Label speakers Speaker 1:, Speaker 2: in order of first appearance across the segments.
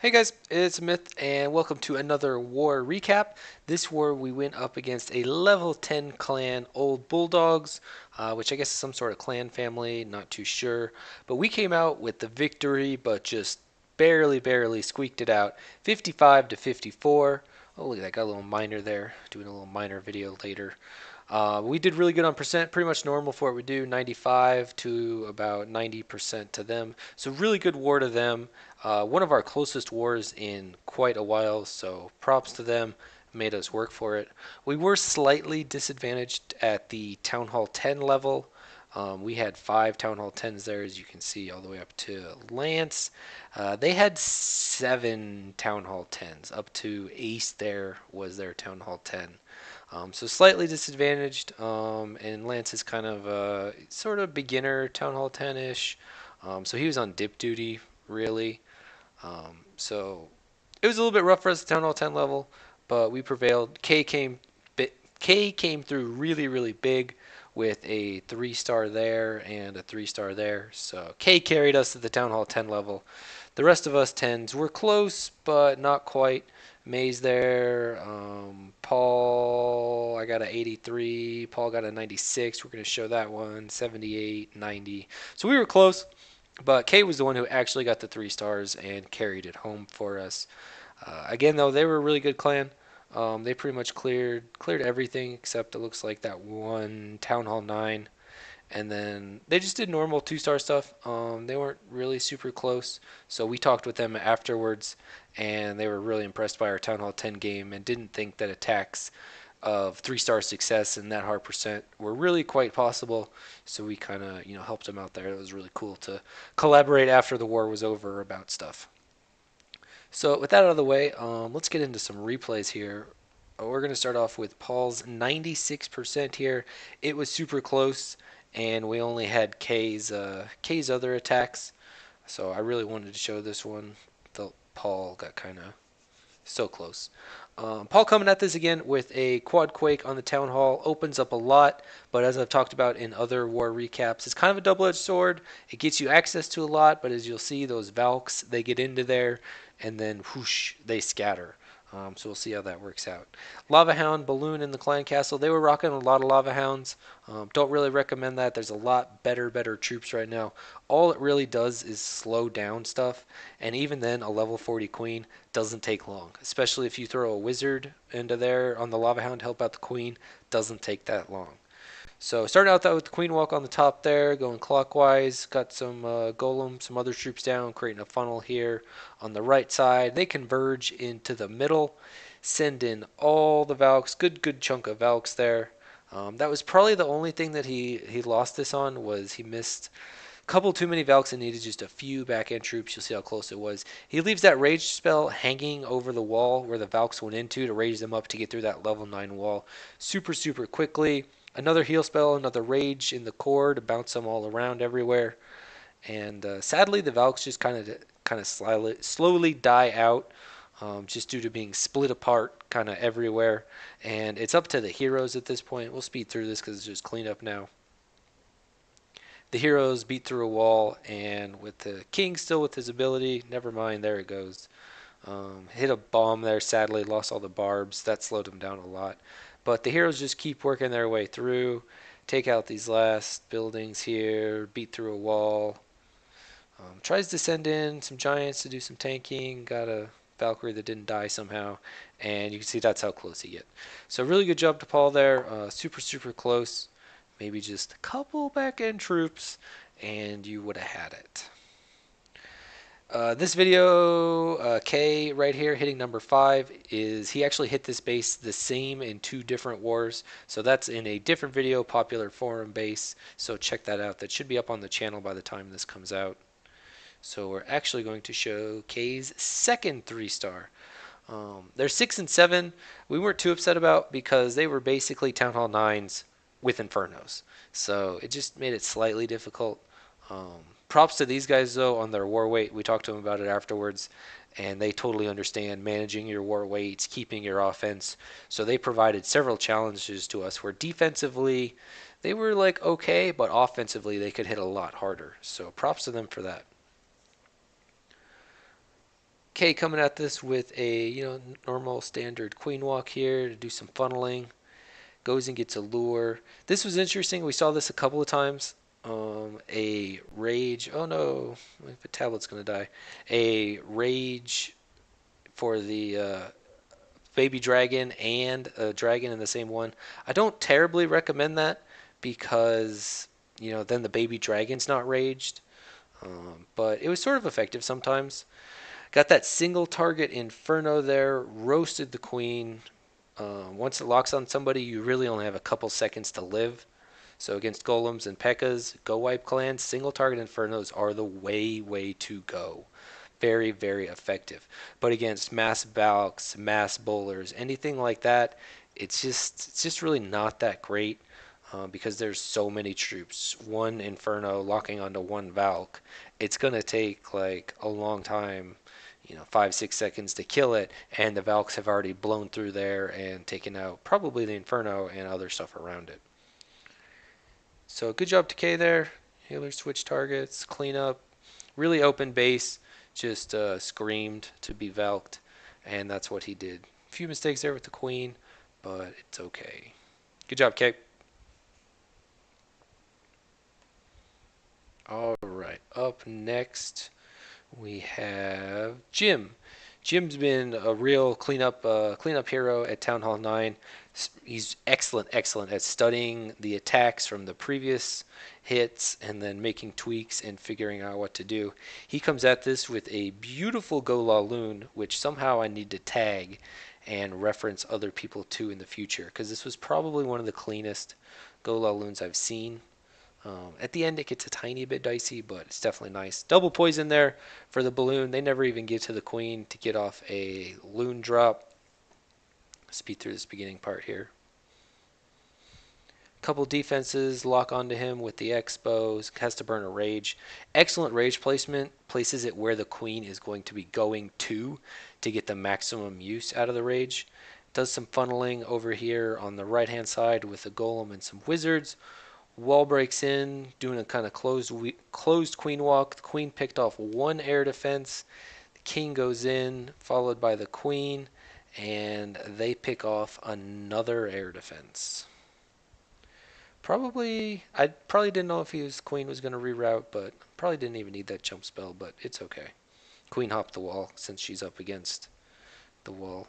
Speaker 1: Hey guys, it's Myth, and welcome to another war recap. This war we went up against a level 10 clan, Old Bulldogs, which I guess is some sort of clan family, not too sure. But we came out with the victory, but just barely squeaked it out, 55 to 54. Oh, look at that, got a little miner there, doing a little miner video later. We did really good on percent, pretty much normal for what we do, 95 to about 90% to them. So really good war to them. One of our closest wars in quite a while, so props to them. Made us work for it. We were slightly disadvantaged at the Town Hall 10 level. We had 5 Town Hall 10s there, as you can see, all the way up to Lance. They had 7 Town Hall 10s. Up to Ace there was their Town Hall 10. So slightly disadvantaged, and Lance is kind of a sort of beginner Town Hall 10-ish. So he was on dip duty, really. So it was a little bit rough for us at Town Hall 10 level, but we prevailed. K came through really big with a 3-star there and a 3-star there. So K carried us at the Town Hall 10 level. The rest of us 10s were close, but not quite. Maze there. Paul, I got a 83. Paul got a 96. We're going to show that one. 78, 90. So we were close, but Kate was the one who actually got the 3 stars and carried it home for us. Again, though, they were a really good clan. They pretty much cleared everything except it looks like that one Town Hall 9, and then they just did normal 2-star stuff. They weren't really super close, so we talked with them afterwards, and they were really impressed by our Town Hall 10 game and didn't think that attacks of 3-star success and that hard percent were really quite possible. So we kind of helped them out there. It was really cool to collaborate after the war was over about stuff. So with that out of the way, let's get into some replays here. We're going to start off with Paul's 96% here. It was super close, and we only had K's other attacks. So I really wanted to show this one. Paul got kind of so close. Paul coming at this again with a quad quake on the town hall opens up a lot, but as I've talked about in other war recaps, it's kind of a double-edged sword. It gets you access to a lot, but as you'll see, those Valks, they get into there, and then whoosh, they scatter. So we'll see how that works out. Lava Hound, Balloon in the Clan Castle. They were rocking a lot of Lava Hounds. Don't really recommend that. There's a lot better troops right now. All it really does is slow down stuff. And even then, a level 40 Queen doesn't take long. Especially if you throw a Wizard into there on the Lava Hound to help out the Queen. Doesn't take that long. So starting out that with the Queen Walk on the top there, going clockwise, got some Golem, some other troops down, creating a funnel here on the right side. They converge into the middle, send in all the Valks, good chunk of Valks there. That was probably the only thing that he lost this on, was he missed a couple too many Valks and needed just a few back end troops. You'll see how close it was. He leaves that rage spell hanging over the wall where the Valks went into to raise them up to get through that level 9 wall super quickly. Another heal spell, another rage in the core to bounce them all around everywhere. And sadly, the Valks just kind of slowly die out, just due to being split apart kind of everywhere. And it's up to the heroes at this point. We'll speed through this because it's just cleanup now. The heroes beat through a wall, and with the king still with his ability, never mind, there it goes. Hit a bomb there, sadly, lost all the barbs. That slowed him down a lot. But the heroes just keep working their way through, take out these last buildings here, beat through a wall. Tries to send in some giants to do some tanking. Got a Valkyrie that didn't die somehow. And you can see that's how close he get. So really good job to Paul there. Super close. Maybe just a couple back-end troops, and you would have had it. This video, K right here, hitting number 5, is he actually hit this base the same in 2 different wars. So that's in a different video, popular forum base. So check that out. That should be up on the channel by the time this comes out. So we're actually going to show K's second 3-star. They're 6 and 7. We weren't too upset about because they were basically Town Hall 9s with Infernos. So it just made it slightly difficult. Props to these guys, though, on their war weight. We talked to them about it afterwards, and they totally understand managing your war weights, keeping your offense. So they provided several challenges to us where defensively they were like okay, but offensively they could hit a lot harder. So props to them for that. K coming at this with a normal standard queen walk here to do some funneling. Goes and gets a lure. This was interesting. We saw this a couple of times. A rage. Oh no, the tablet's gonna die. A rage for the baby dragon and a dragon in the same one. I don't terribly recommend that because then the baby dragon's not raged. But it was sort of effective sometimes. Got that single target Inferno there, roasted the queen. Once it locks on somebody, you really only have a couple seconds to live. So against golems and pekkas, go wipe clans, single target Infernos are the way to go. Very, very effective. But against mass Valks, mass bowlers, anything like that, it's just really not that great because there's so many troops. One Inferno locking onto one Valk, it's gonna take like a long time, 5-6 seconds to kill it, and the Valks have already blown through there and taken out probably the Inferno and other stuff around it. So good job to K there. Healer switch targets, clean up, really open base, just screamed to be Valked, and that's what he did. A few mistakes there with the queen, but it's okay. Good job, K. All right, up next we have Jim. Jim's been a real cleanup hero at Town Hall 9. He's excellent at studying the attacks from the previous hits and then making tweaks and figuring out what to do. He comes at this with a beautiful GoLaLoon, which somehow I need to tag and reference other people to in the future, because this was probably one of the cleanest GoLaLoons I've seen. At the end, it gets a tiny bit dicey, but it's definitely nice. Double poison there for the balloon. They never even get to the queen to get off a loon drop. Speed through this beginning part here. Couple defenses lock onto him with the expos. Has to burn a rage. Excellent rage placement. Places it where the queen is going to be going to get the maximum use out of the rage. Does some funneling over here on the right hand side with a golem and some wizards. Wall breaks in, doing a kind of closed queen walk. The queen picked off one air defense. The king goes in, followed by the queen, and they pick off another air defense. I probably didn't know if his queen was going to reroute, but probably didn't even need that jump spell, but it's okay. Queen hopped the wall since she's up against the wall.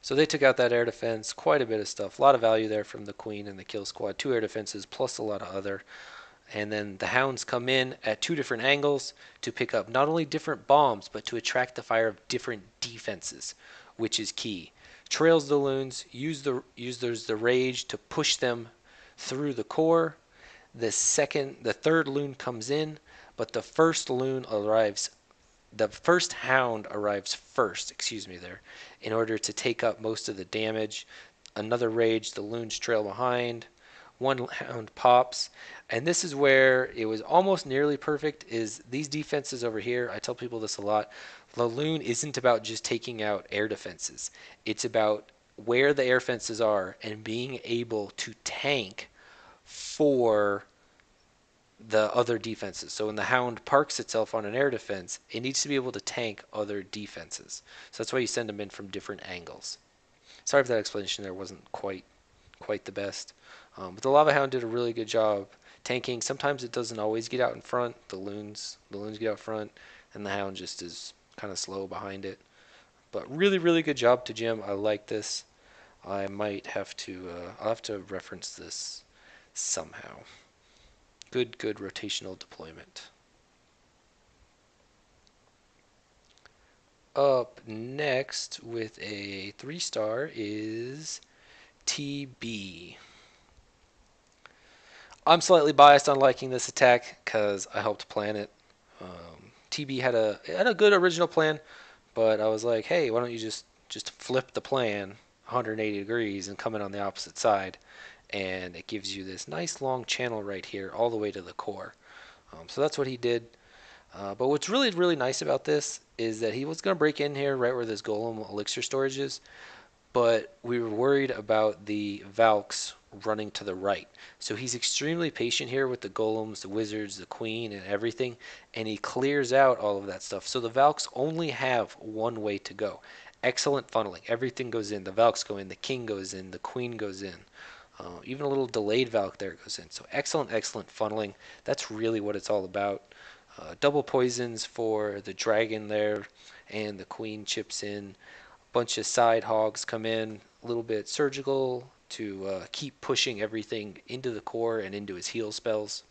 Speaker 1: So they took out that air defense, quite a bit of stuff. A lot of value there from the queen and the kill squad. 2 air defenses plus a lot of other. And then the hounds come in at 2 different angles to pick up not only different bombs, but to attract the fire of different defenses, which is key. Trails the loons, use the rage to push them through the core. The third loon comes in, but the first hound arrives first, in order to take up most of the damage. Another rage, the loons trail behind. One hound pops, and this is where it was almost nearly perfect, is these defenses over here. I tell people this a lot. LaLoon isn't about just taking out air defenses. It's about where the air fences are and being able to tank for the other defenses. So when the hound parks itself on an air defense, it needs to be able to tank other defenses. So that's why you send them in from different angles. Sorry if that explanation there wasn't quite the best. But the lava hound did a really good job tanking. Sometimes it doesn't always get out in front. The loons get out front, and the hound just is kind of slow behind it. But really good job to Jim. I like this. I might have to I'll have to reference this somehow. Good rotational deployment. Up next with a 3-star is TB. I'm slightly biased on liking this attack because I helped plan it. TB had a good original plan, but I was like, hey, why don't you just flip the plan 180 degrees and come in on the opposite side, and it gives you this nice long channel right here all the way to the core. So that's what he did. But what's really nice about this is that he was going to break in here right where this golem elixir storage is, but we were worried about the Valks running to the right. So he's extremely patient here with the golems, the wizards, the queen, and everything, and he clears out all of that stuff. So the Valks only have one way to go. Excellent funneling. Everything goes in. The Valks go in, the king goes in, the queen goes in. Even a little delayed Valk there goes in. So excellent, excellent funneling. That's really what it's all about. Double poisons for the dragon there, and the queen chips in. Bunch of side hogs come in, a little bit surgical to keep pushing everything into the core and into his heal spells.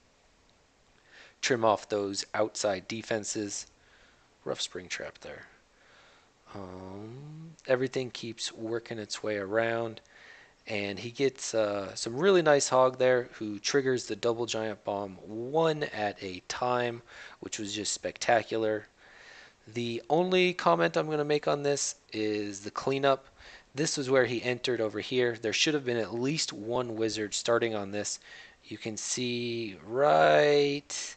Speaker 1: Trim off those outside defenses. Rough spring trap there. Everything keeps working its way around, and he gets some really nice hog there who triggers the double giant bomb one at a time, which was just spectacular. The only comment I'm going to make on this is the cleanup. This was where he entered over here. There should have been at least one wizard starting on this. You can see right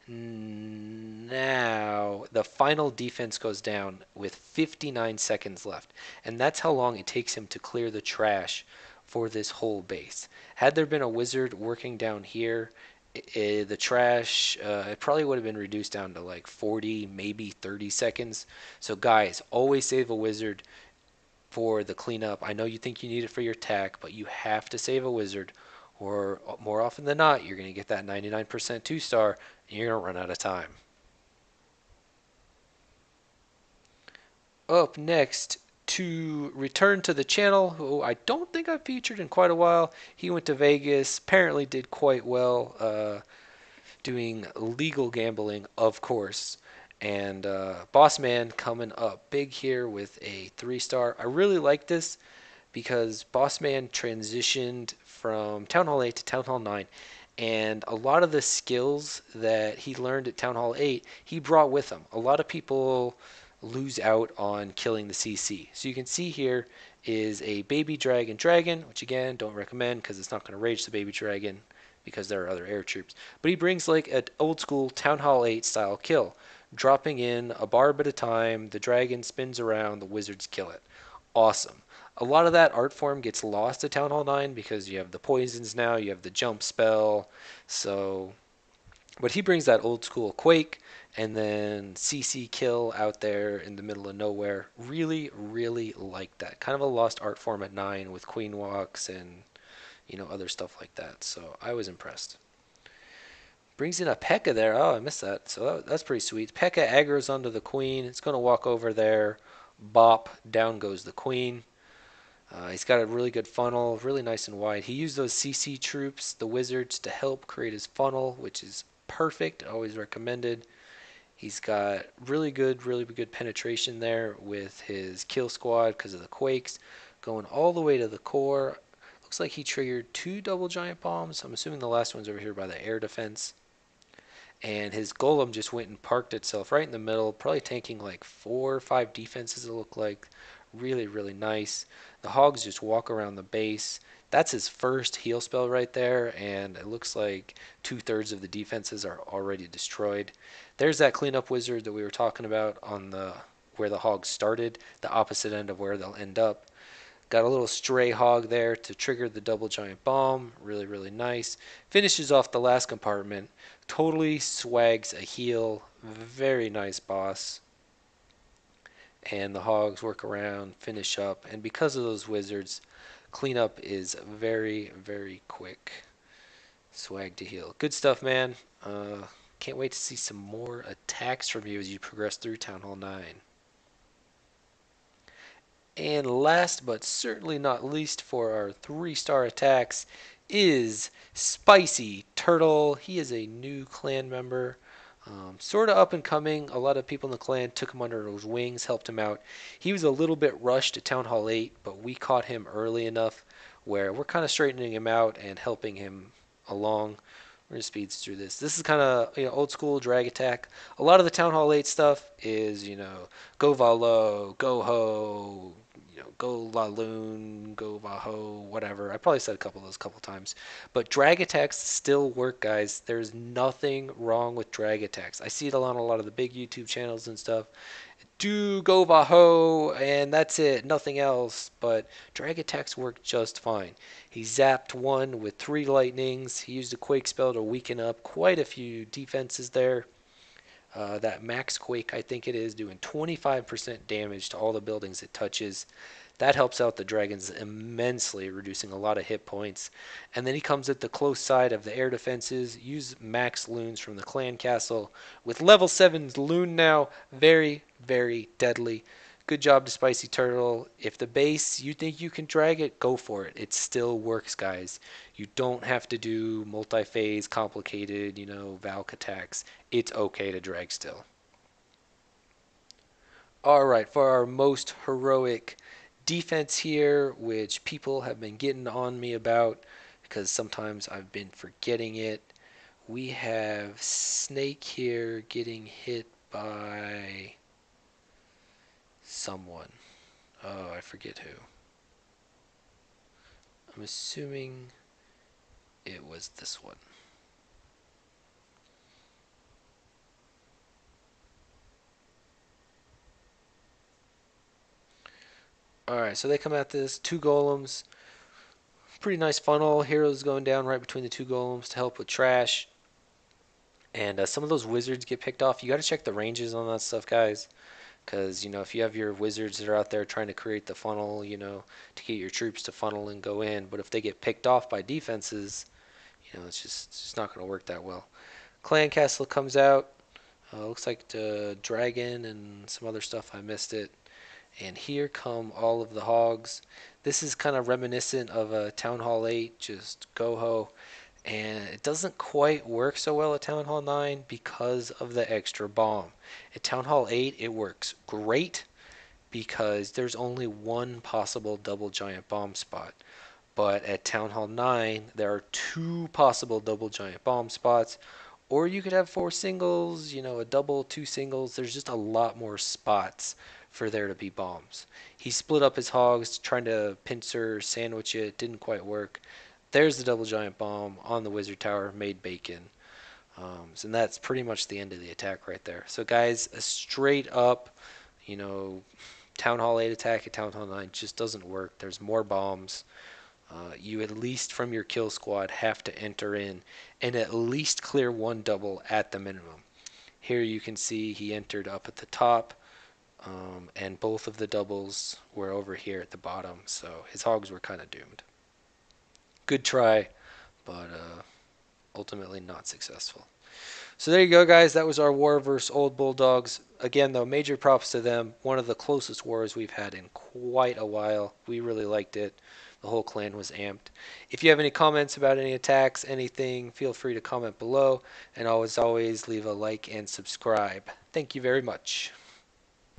Speaker 1: now the final defense goes down with 59 seconds left. And that's how long it takes him to clear the trash for this whole base. Had there been a wizard working down here, the trash, it probably would have been reduced down to like 40, maybe 30 seconds. So guys, always save a wizard for the cleanup. I know you think you need it for your attack, but you have to save a wizard, or more often than not, you're going to get that 99% 2-star, and you're going to run out of time. Up next, to return to the channel, who I don't think I've featured in quite a while. He went to Vegas, apparently did quite well. Doing legal gambling, of course. And Boss Man coming up big here with a 3-star. I really like this because Boss Man transitioned from Town Hall 8 to Town Hall 9. And a lot of the skills that he learned at Town Hall 8, he brought with him. A lot of people lose out on killing the CC. So you can see here is a baby dragon, which again, don't recommend because it's not going to rage the baby dragon because there are other air troops. But he brings like an old school Town Hall 8 style kill, dropping in a barb at a time, the dragon spins around, the wizards kill it. Awesome. A lot of that art form gets lost at Town Hall 9 because you have the poisons now, you have the jump spell, so... But he brings that old school Quake and then CC kill out there in the middle of nowhere. Really, really like that. Kind of a lost art form at 9 with Queen Walks and other stuff like that. So I was impressed. Brings in a P.E.K.K.A there. Oh, I missed that. So that's pretty sweet. P.E.K.K.A aggro's onto the queen. It's going to walk over there. Bop. Down goes the queen. He's got a really good funnel. Really nice and wide. He used those CC troops, the wizards, to help create his funnel, which is perfect. Always recommended. He's got really good penetration there with his kill squad because of the quakes. Going all the way to the core. Looks like he triggered 2 double giant bombs. I'm assuming the last one's over here by the air defense. And his golem just went and parked itself right in the middle, probably tanking like 4 or 5 defenses, it looked like. Really, really nice. The hogs just walk around the base. That's his first heal spell right there, and it looks like 2/3 of the defenses are already destroyed. There's that cleanup wizard that we were talking about on the where the hogs started, the opposite end of where they'll end up. Got a little stray hog there to trigger the double giant bomb. Really, really nice. Finishes off the last compartment. Totally swags a heal. Very nice boss. And the hogs work around, finish up. And because of those wizards, cleanup is very, very quick. Swag to heal. Good stuff, man. Can't wait to see some more attacks from you as you progress through Town Hall 9. And last but certainly not least for our 3-star attacks is Spicy Turtle. He is a new clan member. Sort of up and coming. A lot of people in the clan took him under his wings, helped him out. He was a little bit rushed at Town Hall 8, but we caught him early enough where we're kind of straightening him out and helping him along. We're going to speed through this. This is kind of old school drag attack. A lot of the Town Hall 8 stuff is, go Valo, go ho, GoLaLoon, GoVaho, whatever. I probably said a couple of those a couple times. But drag attacks still work, guys. There's nothing wrong with drag attacks. I see it on a lot of the big YouTube channels and stuff. Do GoVaho, and that's it. Nothing else. But drag attacks work just fine. He zapped one with 3 lightnings. He used a quake spell to weaken up quite a few defenses there. That max quake, I think it is, doing 25% damage to all the buildings it touches. That helps out the dragons immensely, reducing a lot of hit points. And then he comes at the close side of the air defenses. Use max loons from the clan castle. With level 7 loon now, very, very deadly. Good job to Spicy Turtle. If the base, you think you can drag it, go for it. It still works, guys. You don't have to do multi-phase, complicated, Valk attacks. It's okay to drag still. Alright, for our most heroic defense here, which people have been getting on me about because sometimes I've been forgetting it, we have Snake here getting hit by someone. Oh, I forget who. I'm assuming it was this one. Alright, so they come at this. 2 golems. Pretty nice funnel. Heroes going down right between the 2 golems to help with trash. And some of those wizards get picked off. You got to check the ranges on that stuff, guys. Because, if you have your wizards that are out there trying to create the funnel, to get your troops to funnel and go in. But if they get picked off by defenses, it's just not going to work that well. Clan Castle comes out. Looks like the dragon and some other stuff. I missed it. And here come all of the hogs. This is kind of reminiscent of a Town Hall 8, just go-ho. And it doesn't quite work so well at Town Hall 9 because of the extra bomb. At Town Hall 8, it works great because there's only one possible double giant bomb spot. But at Town Hall 9, there are 2 possible double giant bomb spots. Or you could have 4 singles, a double, 2 singles. There's just a lot more spots for there to be bombs. He split up his hogs, trying to pincer sandwich it. Didn't quite work. There's the double giant bomb on the wizard tower, made bacon. And that's pretty much the end of the attack right there. So guys, a straight up, you know, Town Hall 8 attack at Town Hall 9 just doesn't work. There's more bombs. You at least from your kill squad have to enter in and at least clear 1 double at the minimum. Here you can see he entered up at the top, and both of the doubles were over here at the bottom, so his hogs were kind of doomed. Good try, but ultimately not successful. So there you go, guys. That was our war versus Old Bulldogs. Again, though, major props to them. One of the closest wars we've had in quite a while. We really liked it. The whole clan was amped. If you have any comments about any attacks, anything, feel free to comment below. And always leave a like and subscribe. Thank you very much.